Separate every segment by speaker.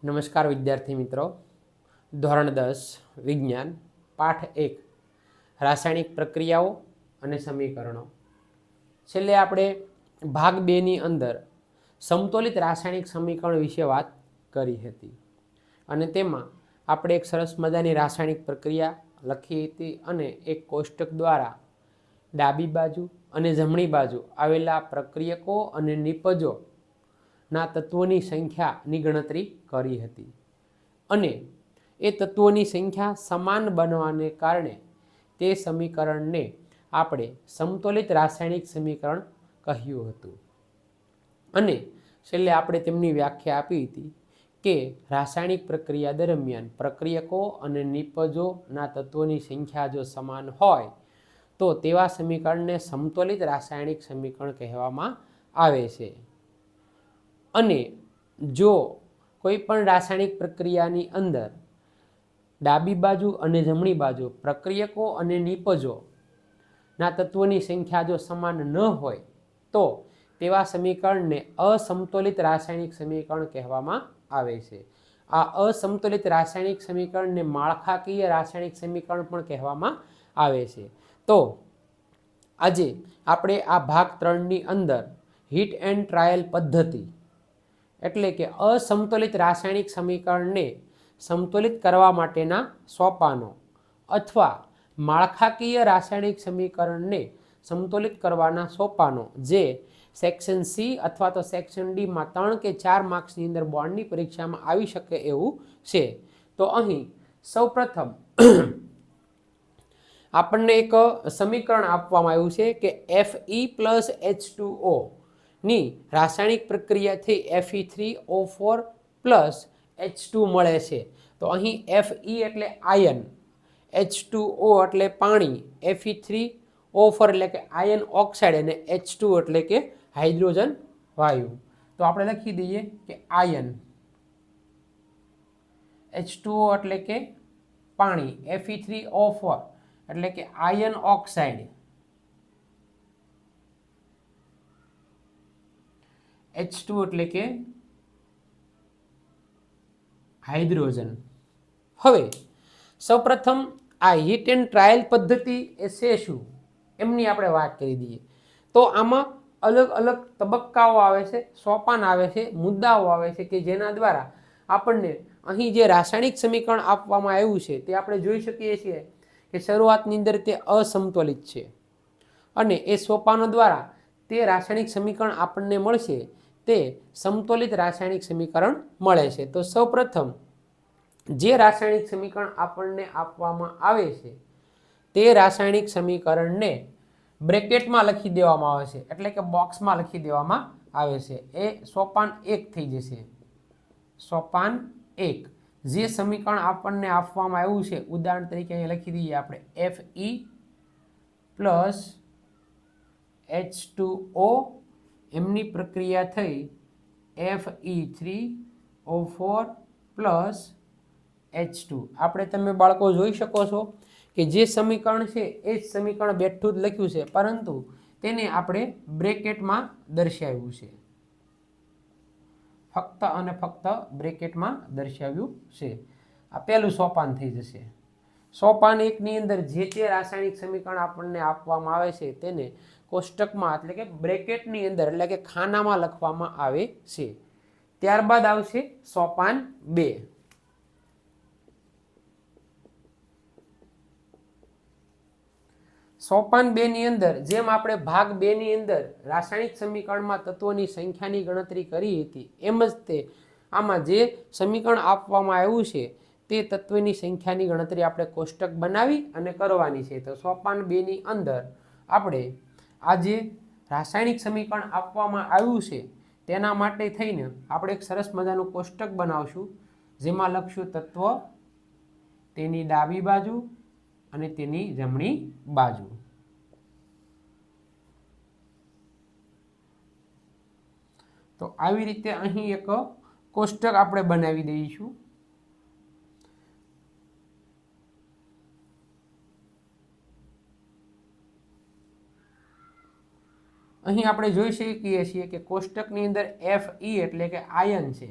Speaker 1: નમસ્કાર વિદ્યાર્થી મિત્રો, ધોરણ 10 વિજ્ઞાન પાઠ 1 રાસાયણિક પ્રક્રિયાઓ અને સમીકરણો. છેલ્લે આપણે ભાગ 2 ની અંદર સમતોલિત રાસાયણિક સમીકરણ વિશે વાત કરી હતી અને તેમાં આપણે એક સરસ મજાની રાસાયણિક પ્રક્રિયા લખી હતી અને એક કોષ્ટક દ્વારા ડાબી બાજુ અને જમણી બાજુ આવેલા પ્રક્રિયકો અને નિપજો ના તત્વોની સંખ્યાની ગણતરી કરી હતી અને એ તત્વોની સંખ્યા સમાન બનવાને કારણે તે સમીકરણને આપણે સમતોલિત રાસાયણિક સમીકરણ કહ્યું હતું. અને છેલ્લે આપણે તેમની વ્યાખ્યા આપી હતી કે રાસાયણિક પ્રક્રિયા દરમિયાન પ્રક્રિયકો અને નિપજોના તત્વોની સંખ્યા જો સમાન હોય તો તેવા સમીકરણને સમતોલિત રાસાયણિક સમીકરણ કહેવામાં આવે છે. અને જો કોઈ પણ રાસાયણિક પ્રક્રિયાની અંદર ડાબી બાજુ અને જમણી બાજુ પ્રક્રિયકો અને નિપજોના તત્વોની સંખ્યા જો સમાન ન હોય તો તેવા સમીકરણને અસમતોલિત રાસાયણિક સમીકરણ કહેવામાં આવે છે. આ અસમતોલિત રાસાયણિક સમીકરણને માળખાકીય રાસાયણિક સમીકરણ પણ કહેવામાં આવે છે. તો આજે આપણે આ ભાગ 3ની અંદર હીટ એન્ડ ટ્રાયલ પદ્ધતિ એટલે કે અસમતોલિત રાસાયણિક સમીકરણને સમતોલિત કરવા માટેના સોપાનો અથવા માળખાકીય રાસાયણિક સમીકરણને સમતોલિત કરવાના સોપાનો જે સેક્શન સી અથવા તો સેક્શન ડીમાં 3 કે 4 માર્ક્સની અંદર બોર્ડની પરીક્ષામાં આવી શકે એવું છે. તો અહીં સૌપ્રથમ આપણને એક સમીકરણ આપવામાં આવ્યું છે કે Fe+H2O ની રાસાયણિક પ્રક્રિયાથી Fe3O4+H2 મળે છે. તો અહીં Fe એટલે આયન, H2O એટલે પાણી, Fe3O4 એટલે કે આયન ઓક્સાઇડ અને H2 એટલે કે હાઇડ્રોજન વાયુ. તો આપણે લખી દઈએ કે આયન, H2O એટલે કે પાણી, Fe3O4 એટલે કે આયન ઓક્સાઇડ, H2 એટલે કે હાઇડ્રોજન. હવે સૌપ્રથમ આ હીટ એન્ડ ટ્રાયલ પદ્ધતિ એ છે શું એમની આપણે વાત કરી દઈએ. તો આમાં અલગ અલગ તબક્કાઓ આવે છે, સોપાન આવે છે, મુદ્દાઓ આવે છે કે જેના દ્વારા આપણને અહીં જે રાસાયણિક સમીકરણ આપવામાં આવ્યું છે તે આપણે જોઈ શકીએ છીએ કે શરૂઆતની અંદર તે અસમતોલિત છે અને એ સોપાનો દ્વારા તે રાસાયણિક સમીકરણ આપણને મળશે તે સમતોલિત રાસાયણિક સમીકરણ મળે છે. તો સૌપ્રથમ જે રાસાયણિક સમીકરણ આપણને આપવામાં આવે છે તે રાસાયણિક સમીકરણને બ્રેકેટમાં લખી દેવામાં આવે છે એટલે કે બોક્સમાં લખી દેવામાં આવે છે. એ સોપાન 1 થઈ જશે. સોપાન 1 જે સમીકરણ આપણને આપવામાં આવ્યું છે ઉદાહરણ તરીકે અહીંયા લખી દઈએ આપણે Fe+H2O એમની પ્રક્રિયા થઈ Fe3O4+H2. આપણે તમે બાળકો જોઈ શકો છો કે જે સમીકરણ છે એ જ સમીકરણ બેઠું જ લખ્યું છે પરંતુ તેને આપણે બ્રેકેટમાં દર્શાવ્યું છે, ફક્ત અને ફક્ત બ્રેકેટમાં દર્શાવ્યું છે. આ પહેલું સોપાન થઈ જશે. સોપાન 1 ની અંદર જે તે રાસાયણિક સમીકરણ આપણને આપવામાં આવે છે તેને કોષ્ટકમાં એટલે કે બ્રેકેટની અંદર એટલે કે ખાનામાં લખવામાં આવે છે. ત્યારબાદ આવશે સોપાન 2. સોપાન 2 ની અંદર જેમ આપણે ભાગ 2 ની અંદર રાસાયણિક સમીકરણમાં તત્વોની સંખ્યાની ગણતરી કરી હતી એમ જ તે આમાં જે સમીકરણ આપવામાં આવ્યું છે તે તત્વની સંખ્યાની ગણતરી આપણે કોષ્ટક બનાવી અને કરવાની છે. તો સોપાન 2 ની અંદર આપણે આ જે રાસાયણિક સમીકરણ આપવામાં આવ્યું છે તેના માટે થઈને આપણે એક સરસ મજાનું કોષ્ટક બનાવશું જેમાં લખશું તત્વ, તેની ડાબી બાજુ અને તેની જમણી બાજુ. તો આવી રીતે અહીં એક કોષ્ટક આપણે બનાવી દઈશું. અહીં આપણે જોઈ શકીએ છીએ કે કોષ્ટકની અંદર Fe એટલે કે આયન છે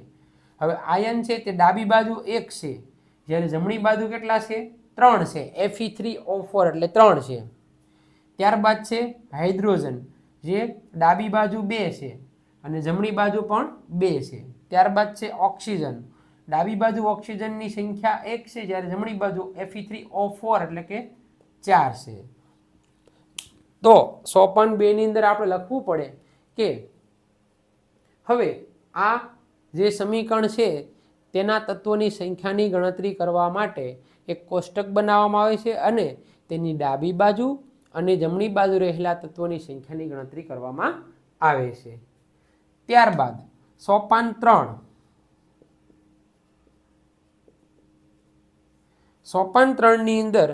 Speaker 1: હવે આયન છે તે ડાબી બાજુ 1 છે, જ્યારે જમણી બાજુ કેટલા છે? 3 છે. Fe3O4 એટલે 3 છે. ત્યારબાદ છે હાઇડ્રોજન, જે ડાબી બાજુ 2 છે અને જમણી બાજુ પણ 2 છે. ત્યારબાદ છે ઓક્સિજન, ડાબી બાજુ ઓક્સિજનની સંખ્યા 1 છે, જ્યારે જમણી બાજુ Fe3O4 એટલે કે 4 છે. તો સોપાન 2 ની અંદર આપણે લખવું પડે કે હવે આ જે સમીકરણ છે તેના તત્વોની સંખ્યાની ગણતરી કરવા માટે એક કોષ્ટક બનાવવામાં આવે છે અને તેની ડાબી બાજુ અને જમણી બાજુ રહેલા તત્વોની સંખ્યાની ગણતરી કરવામાં આવે છે. ત્યારબાદ સોપાન 3. સોપાન 3 ની અંદર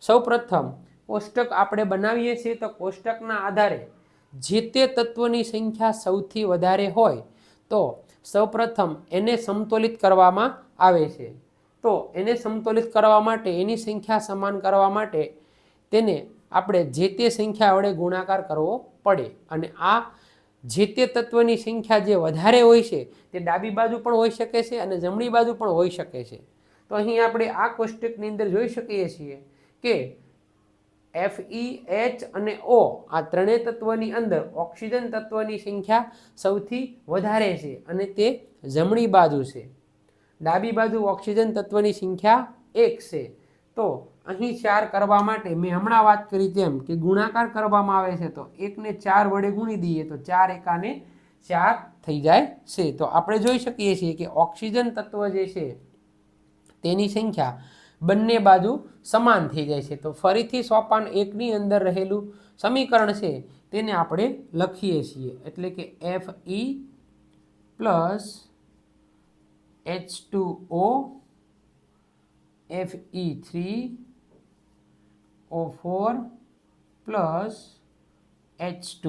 Speaker 1: સૌપ્રથમ કોષ્ટક આપણે બનાવીએ છીએ તો કોષ્ટકના આધારે જે તે તત્વની સંખ્યા સૌથી વધારે હોય તો સૌપ્રથમ એને સમતોલિત કરવામાં આવે છે. તો એને સમતોલિત કરવા માટે, એની સંખ્યા સમાન કરવા માટે તેને આપણે જે તે સંખ્યા વડે ગુણાકાર કરવો પડે અને આ જે તે તત્વની સંખ્યા જે વધારે હોય છે તે ડાબી બાજુ પણ હોઈ શકે છે અને જમણી બાજુ પણ હોઈ શકે છે. તો અહીં આપણે આ કોષ્ટકની અંદર જોઈ શકીએ છીએ કે Fe, H અને O આ ત્રણેય તત્વની અંદર ઓક્સિજન તત્વની સંખ્યા સૌથી વધારે છે અને તે જમણી બાજુ છે. ડાબી બાજુ ઓક્સિજન તત્વની સંખ્યા 1 છે. તો અહીં 4 કરવા માટે મેં હમણાં વાત કરી તેમ કે ગુણાકાર કરવામાં આવે છે, તો 1 ને 4 વડે ગુણી દઈએ તો 4 એકાને 4 થઈ જાય છે. તો આપણે જોઈ શકીએ છીએ કે ઓક્સિજન તત્વ જે છે તેની સંખ્યા બંને બાજુ સમાન થઈ જાય છે. તો ફરીથી સોપાન 1 ની અંદર રહેલું સમીકરણ છે તેને આપણે લખીએ છીએ, એટલે કે Fe plus H2O Fe3O4 plus H2.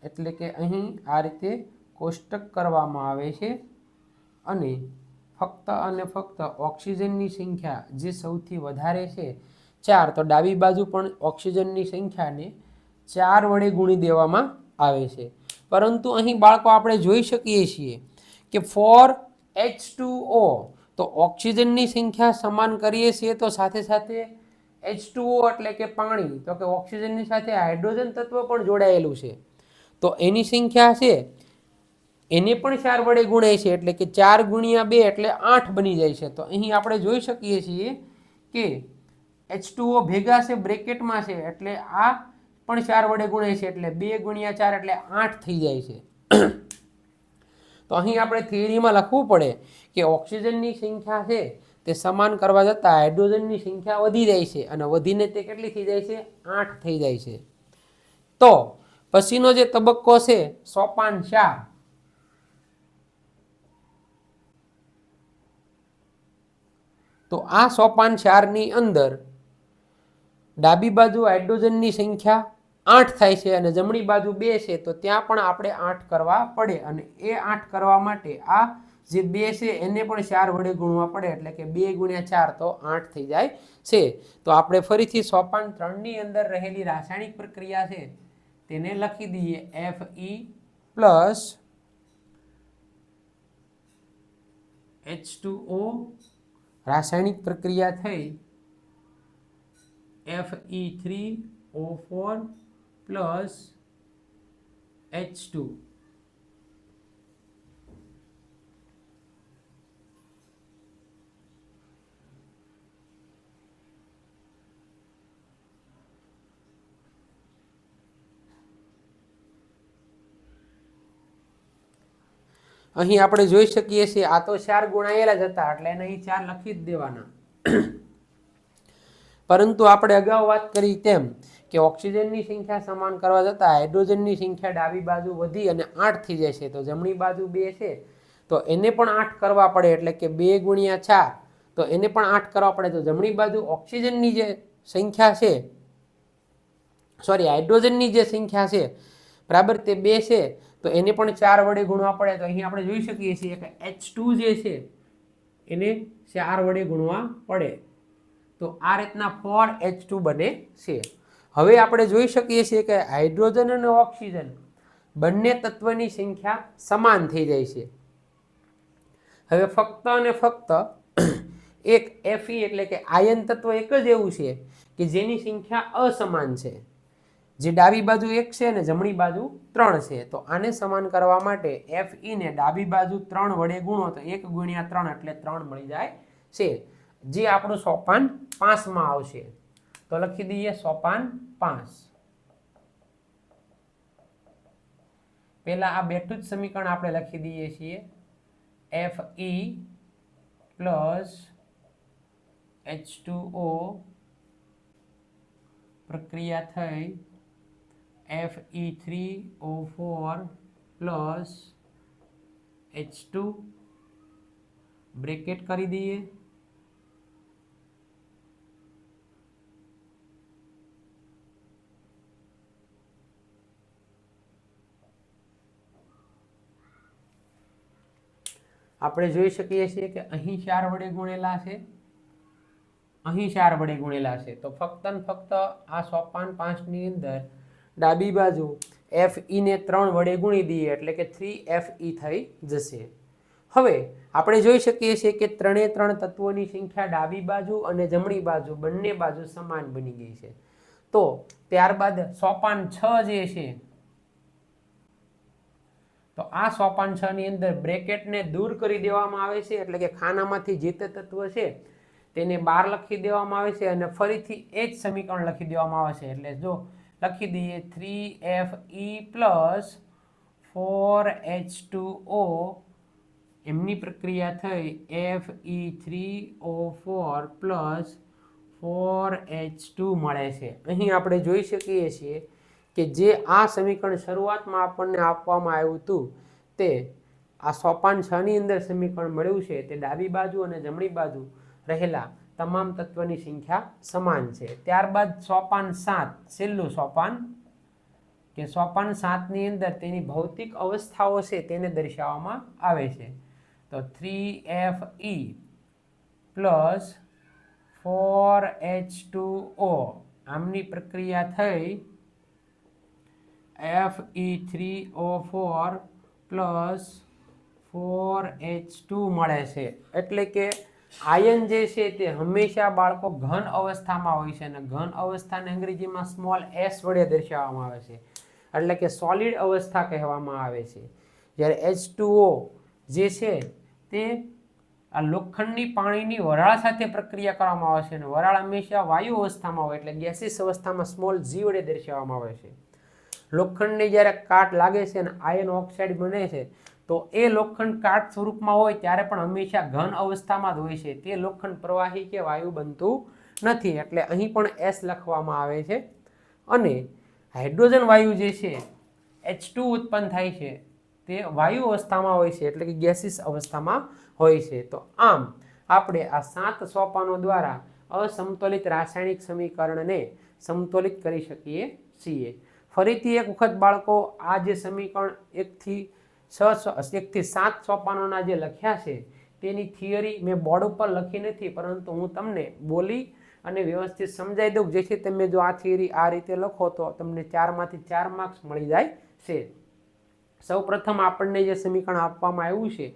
Speaker 1: એટલે કે અહીં આ રીતે કોષ્ટક કરવામાં આવે છે અને ફક્ત અને ફક્ત ઓક્સિજનની સંખ્યા જે સૌથી વધારે છે 4, તો ડાબી બાજુ પણ ઓક્સિજનની સંખ્યાને 4 વડે ગુણી દેવામાં આવે છે. પરંતુ અહીં બાળકો આપણે જોઈ શકીએ છીએ કે ફોર H2O તો ઓક્સિજનની સંખ્યા સમાન કરીએ છીએ તો સાથે સાથે H2O એટલે કે પાણી, તો કે ઓક્સિજનની સાથે હાઇડ્રોજન તત્વ પણ જોડાયેલું છે, તો એની સંખ્યા છે એને પણ 4 વડે ગુણાય છે, એટલે કે 4 ગુણ્યા 2 એટલે 8 બની જાય છે. તો અહીં આપણે જોઈ શકીએ છીએ કે H2O ભેગા છે બ્રેકેટમાં છે એટલે આ પણ 4 વડે ગુણાય છે, એટલે 2 ગુણ્યા 4 એટલે 8 થઈ જાય છે. તો અહીં આપણે થિયરીમાં લખવું પડે કે ઓક્સિજનની સંખ્યા છે તે સમાન કરવા જતાં હાઇડ્રોજનની સંખ્યા વધી જાય છે અને વધીને તે કેટલી થઈ જાય છે? 8 થઈ જાય છે. તો પછીનો જે તબક્કો છે સોપાન 4. તો આ સોપાન 4 ની અંદર ડાબી બાજુ હાઇડ્રોજનની સંખ્યા 8 થાય છે અને જમણી બાજુ 2 છે, તો ત્યાં પણ આપણે 8 કરવા પડે અને એ 8 કરવા માટે આ જે 2 છે એને પણ 4 વડે ગુણવા પડે, એટલે કે 2 ગુણ્યા 4 તો 8 થઈ જાય છે. તો આપણે ફરીથી સોપાન 3 ની અંદર રહેલી રાસાયણિક પ્રક્રિયા છે તેને લખી દઈએ. Fe પ્લસ H2O રાસાયણિક પ્રક્રિયા થઈ Fe3O4 પ્લસ H2. અહીં આપણે જોઈ શકીએ છીએ આ તો 4 ગુણાયેલા જ હતા એટલે એને અહીં 4 લખી જ દેવાના. પરંતુ આપણે અગાઉ વાત કરી તેમ કે ઓક્સિજનની સંખ્યા સમાન કરવા જતાં હાઇડ્રોજનની સંખ્યા ડાબી બાજુ વધી અને 8 થઈ જાય છે, તો જમણી બાજુ 2 છે તો એને પણ 8 કરવા પડે, એટલે કે 2 ગુણ્યા 4 તો એને પણ 8 કરવા પડે. તો જમણી બાજુ ઓક્સિજનની જે સંખ્યા છે, સોરી હાઇડ્રોજનની જે સંખ્યા છે બરાબર તે 2 છે, તો એને પણ 4 વડે ગુણવા પડે. તો અહીં આપણે જોઈ શકીએ છીએ કે H2 જે છે એને 4 વડે ગુણવા પડે. તો આ રીતના 4H2 બને છે. હવે આપણે જોઈ શકીએ છીએ કે હાઇડ્રોજન અને ઓક્સિજન બંને તત્વની સંખ્યા સમાન થઈ જાય છે. હવે ફક્ત અને ફક્ત એક Fe એટલે કે આયન તત્વ એક જ એવું છે કે જેની સંખ્યા અસમાન છે, જે ડાબી બાજુ 1 છે અને જમણી બાજુ 3 છે. તો આને સમાન કરવા માટે Fe ને ડાબી બાજુ 3 વડે ગુણો તો 1 × 3 એટલે 3 મળી જાય છે, જે આપણું સોપાન 5 માં આવશે. તો લખી દઈએ સોપાન 5. પહેલા આ બેઠું જ સમીકરણ આપણે લખી દઈએ છીએ. Fe પ્લસ H2O પ્રક્રિયા થઈ Fe3O4 પ્લસ H2 બ્રેકેટ કરી દઈએ. આપણે જોઈ શકીએ છીએ કે અહીં 4 વડે ગુણેલા છે, અહીં 4 વડે ગુણેલા છે. તો ફક્ત ને ફક્ત આ સોપાન 5 ની અંદર ડાબી બાજુ Fe ને 3 વડે ગુણી દઈએ એટલે કે 3Fe થઈ જશે. હવે આપણે જોઈ શકીએ છીએ કે 3 તત્વોની સંખ્યા ડાબી બાજુ અને જમણી બાજુ બંને બાજુ સમાન બની ગઈ છે. તો ત્યારબાદ સોપાન 6 જે છે, તો આ સોપાન 6 ની અંદર બ્રેકેટને દૂર કરી દેવામાં આવે છે, એટલે કે ખાનામાંથી જે તે તત્વ છે તેને બહાર લખી દેવામાં આવે છે અને ફરીથી એ જ સમીકરણ લખી દેવામાં આવે છે. એટલે જો લખી દઈએ 3Fe પ્લસ 4H2O એમની પ્રક્રિયા થઈ Fe3O4 પ્લસ 4H2 મળે છે. અહીં આપણે જોઈ શકીએ છીએ કે જે આ સમીકરણ શરૂઆતમાં આપણને આપવામાં આવ્યું હતું તે આ સોપાન 6 ની અંદર સમીકરણ મળ્યું છે, તે ડાબી બાજુ અને જમણી બાજુ રહેલા તમામ તત્વની સંખ્યા સમાન છે. ત્યારબાદ સોપાન 7, છેલ્લું સોપાન, કે સોપાન 7 ની અંદર તેની ભૌતિક અવસ્થાઓ છે તેને દર્શાવવામાં આવે છે. તો 3Fe પ્લસ 4H2O આમની પ્રક્રિયા થઈ Fe3O4 પ્લસ 4H2 મળે છે. એટલે કે આયન જે છે તે હંમેશા બાળકો ઘન અવસ્થામાં હોય છે અને ઘન અવસ્થાને અંગ્રેજીમાં સ્મોલ s વડે દર્શાવવામાં આવે છે, એટલે કે સોલિડ અવસ્થા કહેવામાં આવે છે. જ્યારે H2O જે છે તે આ લોખંડની પાણીની વરાળ સાથે પ્રક્રિયા કરવામાં આવે છે અને વરાળ હંમેશા વાયુ અવસ્થામાં હોય એટલે ગેસીસ અવસ્થામાં સ્મોલ g વડે દર્શાવવામાં આવે છે. લોખંડને જ્યારે કાટ લાગે છે અને આયન ઓક્સાઇડ બને છે તો એ લોખંડ કાટ સ્વરૂપમાં હોય ત્યારે પણ હંમેશા ઘન અવસ્થામાં જ હોય છે. તે લોખંડ પ્રવાહી કે વાયુ બનતું નથી, એટલે અહીં પણ S લખવામાં આવે છે. અને હાઇડ્રોજન વાયુ જે છે H2 ઉત્પન્ન થાય છે તે વાયુ અવસ્થામાં હોય છે, એટલે કે ગેસીસ અવસ્થામાં હોય છે. તો આમ આપણે આ 7 સોપાનો દ્વારા અસમતોલિત રાસાયણિક સમીકરણને સમતોલિત કરી શકીએ છીએ. ફરીથી એક વખત બાળકો આ જે સમીકરણ 1 થી 7 સોપાનોના જે લખ્યા છે તેની થિયરી મેં બોર્ડ ઉપર લખી નથી, પરંતુ હું તમને બોલી અને વ્યવસ્થિત સમજાવી દઉં, જેથી તમે જો આ થિયરી આ રીતે લખો તો તમને 4 માંથી 4 માર્ક્સ મળી જાય છે. સૌ પ્રથમ આપણને જે સમીકરણ આપવામાં આવ્યું છે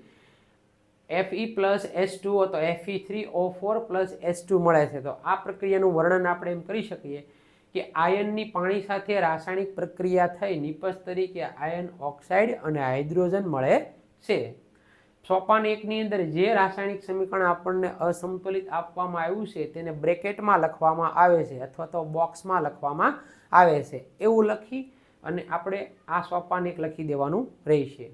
Speaker 1: Fe પ્લસ H2O, તો Fe3O4 પ્લસ H2 મળે છે. તો આ પ્રક્રિયાનું વર્ણન આપણે એમ કરી શકીએ કે આયનની પાણી સાથે રાસાયણિક પ્રક્રિયા થઈ નિપજ તરીકે આયન ઓક્સાઇડ અને હાઇડ્રોજન મળે છે. સોપાન 1 ની અંદર જે રાસાયણિક સમીકરણ આપણને અસમતોલિત આપવામાં આવ્યું છે તેને બ્રેકેટમાં લખવામાં આવે છે અથવા તો બોક્સમાં લખવામાં આવે છે. એવું લખી અને આપણે આ સોપાન 1 લખી દેવાનું રહેશે.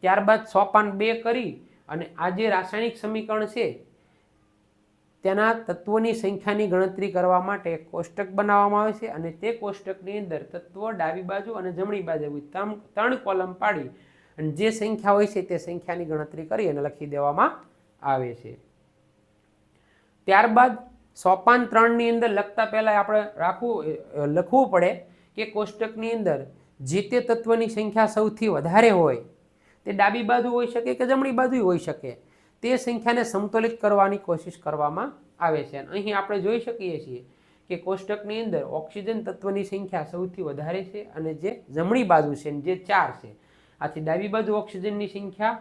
Speaker 1: ત્યારબાદ સોપાન 2 કરી અને આ જે રાસાયણિક સમીકરણ છે તેના તત્વોની સંખ્યાની ગણતરી કરવા માટે એક કોષ્ટક બનાવવામાં આવે છે અને તે કોષ્ટકની અંદર તત્વો ડાબી બાજુ અને જમણી બાજુ 3 કોલમ પાડી અને જે સંખ્યા હોય છે તે સંખ્યાની ગણતરી કરી અને લખી દેવામાં આવે છે. ત્યારબાદ સોપાન 3 ની અંદર લખતા પહેલા આપણે લખવું પડે કે કોષ્ટકની અંદર જે તે તત્વની સંખ્યા સૌથી વધારે હોય તે ડાબી બાજુ હોઈ શકે કે જમણી બાજુ હોઈ શકે, તે સંખ્યાને સમતોલિત કરવાની કોશિશ કરવામાં આવે છે. અહીં આપણે જોઈ શકીએ છીએ કે કોષ્ટકની અંદર ઓક્સિજન તત્વની સંખ્યા સૌથી વધારે છે અને જે જમણી બાજુ છે જે 4 છે. આથી ડાબી બાજુ ઓક્સિજનની સંખ્યા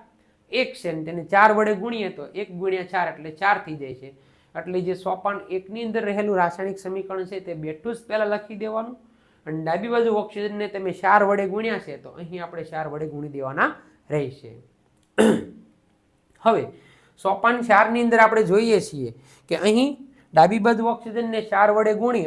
Speaker 1: 1 છે અને તેને 4 વડે ગુણીએ તો 1 ગુણ્યા 4 એટલે 4 થઈ જાય છે. એટલે જે સોપાન 1 ની અંદર રહેલું રાસાયણિક સમીકરણ છે તે બેઠું જ પહેલા લખી દેવાનું અને ડાબી બાજુ ઓક્સિજનને તમે 4 વડે ગુણ્યા છે તો અહીં આપણે 4 વડે ગુણી દેવાના રહેશે. હવે સોપાન 4 ની અંદર આપણે જોઈએ છીએ કે અહીં ડાબી બાજુ ઓક્સિજનને 4 વડે ગુણી